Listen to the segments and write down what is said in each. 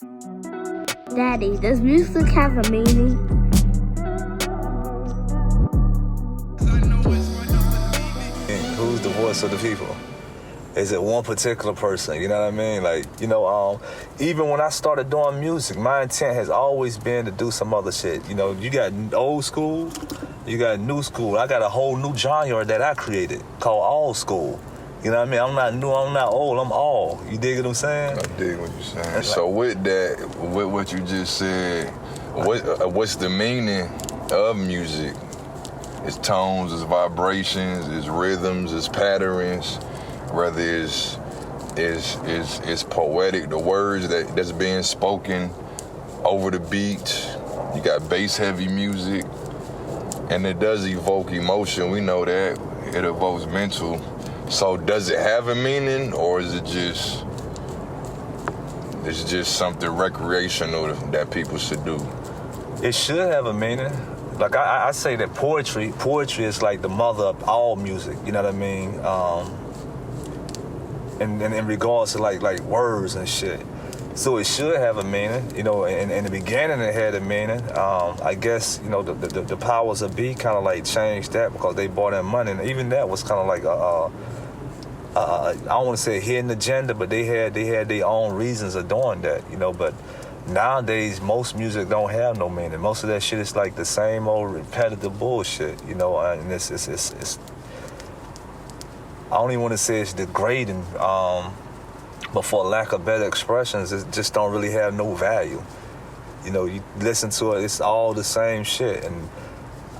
Daddy, does music have a meaning? Who's the voice of the people? Is it one particular person? You know what I mean? Like, even when I started doing music, my intent has always been to do some other shit. You know, you got old school, you got new school. I got a whole new genre that I created called all school. You know what I mean? I'm not new, I'm not old, I'm all. You dig what I'm saying? I dig what you're saying. So with that, with what you just said, what's the meaning of music? It's tones, it's vibrations, it's rhythms, it's patterns. Whether it's poetic, the words that's being spoken over the beats. You got bass-heavy music, and it does evoke emotion. We know that. It evokes mental. So does it have a meaning, or is it just something recreational that people should do? It should have a meaning. Like I say that poetry is like the mother of all music. You know what I mean? And in regards to like words and shit. So it should have a meaning, in the beginning it had a meaning. I guess, the powers of be kind of like changed that because they brought in money, and even that was kind of like I don't want to say a hidden agenda, but they had their own reasons of doing that, but nowadays most music don't have no meaning. Most of that shit is like the same old repetitive bullshit, and it's I don't even want to say it's degrading, but for lack of better expressions, it just don't really have no value. You listen to it, it's all the same shit. And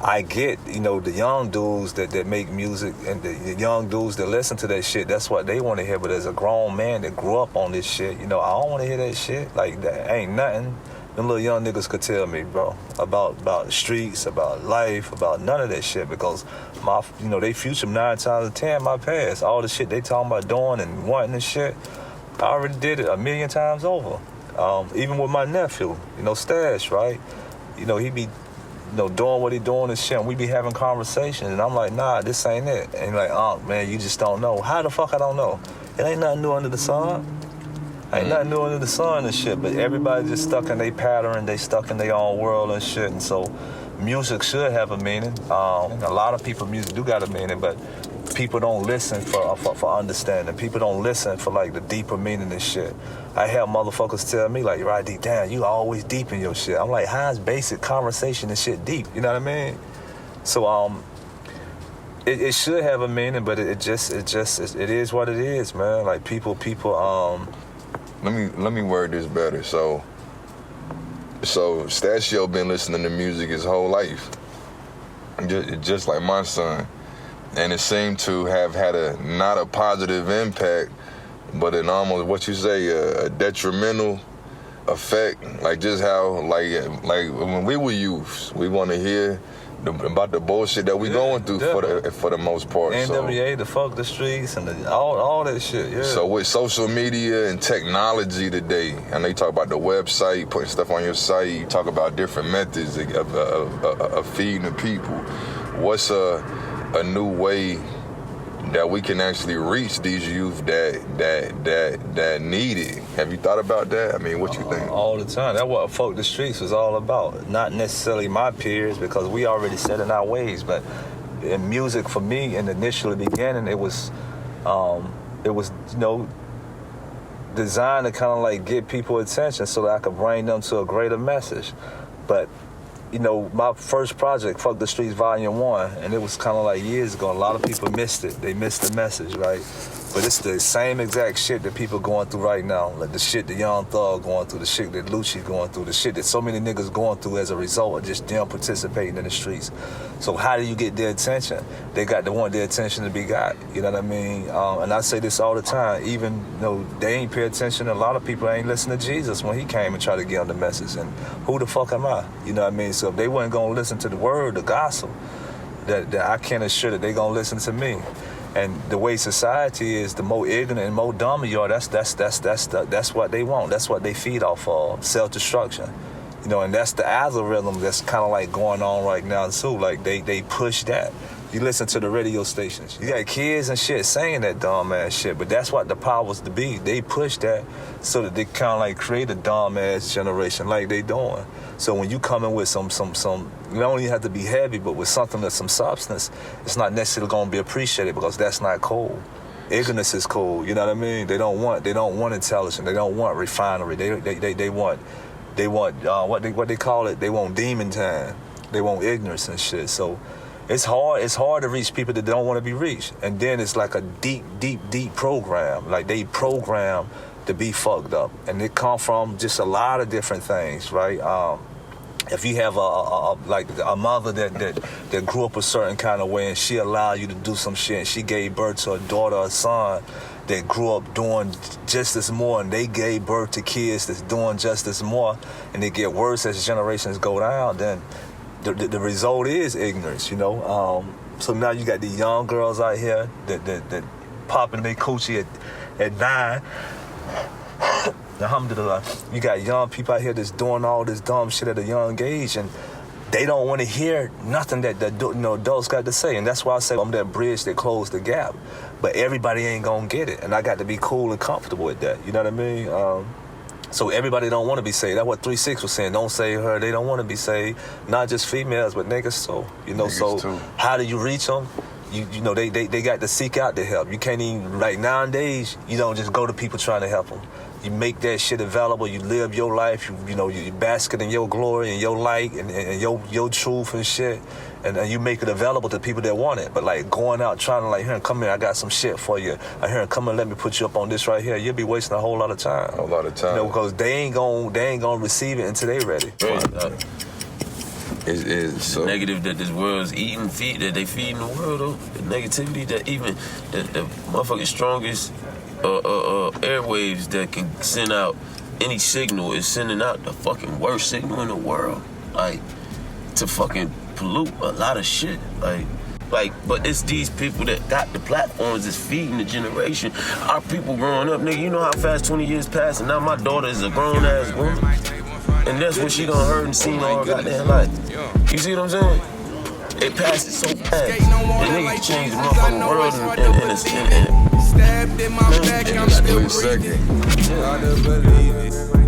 I get, the young dudes that make music and the young dudes that listen to that shit, that's what they want to hear. But as a grown man that grew up on this shit, I don't want to hear that shit. Like, that ain't nothing them little young niggas could tell me, bro, about the streets, about life, about none of that shit, because they future 9 times out of 10 my past. All the shit they talking about doing and wanting and shit, I already did it 1,000,000 times over. Even with my nephew, Stash, right? He be, doing what he doing and shit, and we be having conversations, and I'm like, nah, this ain't it. And he's like, oh, man, you just don't know. How the fuck I don't know? It ain't nothing new under the sun. Ain't nothing new under the sun and shit, but everybody just stuck in their pattern, they stuck in their own world and shit, and so music should have a meaning. A lot of people, music do got a meaning, but people don't listen for understanding. People don't listen for like the deeper meaning and shit. I have motherfuckers tell me like, Rahdee, damn, you always deep in your shit. I'm like, how's basic conversation and shit deep? You know what I mean? So it should have a meaning, but it is what it is, man. Like people. Let me word this better. So Stashio been listening to music his whole life, just like my son, and it seemed to have had not a positive impact, but an almost, what you say, a detrimental effect. Like just how like when we were youths, we want to hear about the bullshit that we going through for the most part. NWA, the fuck the streets, and all that shit. Yeah. So with social media and technology today, I know you talk about the website, putting stuff on your site. You talk about different methods of feeding the people. What's a new way that we can actually reach these youth that need it? Have you thought about that? I mean, what you think? All the time. That's what Fuck the Streets was all about. Not necessarily my peers, because we already set in our ways, but in music for me in the initial beginning, it was designed to kind of like get people attention so that I could bring them to a greater message. But my first project, Fuck the Streets Volume 1, and it was kind of like years ago. A lot of people missed it. They missed the message, right? But it's the same exact shit that people going through right now. Like the shit that Young Thug going through, the shit that Lucci going through, the shit that so many niggas going through as a result of just them participating in the streets. So how do you get their attention? They got to want their attention to be got. You know what I mean? And I say this all the time. Even though they ain't pay attention, a lot of people ain't listen to Jesus when he came and tried to give them the message. And who the fuck am I? You know what I mean? So if they wasn't going to listen to the word, the gospel, that I can't assure that they going to listen to me. And the way society is, the more ignorant and more dumb you are, that's what they want. That's what they feed off of, self-destruction. And that's the algorithm that's kind of like going on right now too. Like they push that. You listen to the radio stations. You got kids and shit saying that dumb ass shit, but that's what the powers to be. They push that so that they kind of like create a dumb ass generation like they doing. So when you come in with some, you don't even have to be heavy, but with something that's some substance, it's not necessarily gonna be appreciated because that's not cool. Ignorance is cool. You know what I mean? They don't want intelligence. They don't want refinery. They want what they call it. They want demon time. They want ignorance and shit. So it's hard to reach people that don't want to be reached. And then it's like a deep program. Like they program to be fucked up. And it come from just a lot of different things, right? If you have a mother that grew up a certain kind of way and she allowed you to do some shit and she gave birth to a daughter or son that grew up doing just as more and they gave birth to kids that's doing just as more and they get worse as generations go down, then the result is ignorance, you know. So now you got the young girls out here that popping their coochie at 9. Alhamdulillah. You got young people out here that's doing all this dumb shit at a young age, and they don't want to hear nothing that adults got to say. And that's why I say I'm that bridge that closed the gap. But everybody ain't gonna get it, and I got to be cool and comfortable with that. You know what I mean? So everybody don't want to be saved. That's what 3-6 was saying. Don't save her. They don't want to be saved. Not just females, but niggas. So niggas too. How do you reach them? You know they got to seek out the help. You can't even nowadays. You don't just go to people trying to help them. You make that shit available. You live your life. You bask in your glory and your light and your truth and shit. And you make it available to people that want it. But like going out trying to here, come here, I got some shit for you. Here, come and let me put you up on this right here. You'll be wasting a whole lot of time. A lot of time. You know, because they ain't gonna receive it until they ready. It's so negative that this world's that they feeding the world though. The negativity that even the motherfucking strongest airwaves that can send out any signal is sending out the fucking worst signal in the world. Like to fucking pollute a lot of shit. Like, but it's these people that got the platforms that's feeding the generation. Our people growing up, nigga, you know how fast 20 years pass and now my daughter is a grown ass woman. And that's what she done heard and seen all goddamn life. You see what I'm saying? It passes so fast. And niggas change the motherfucking world in a split second. Gotta believe it.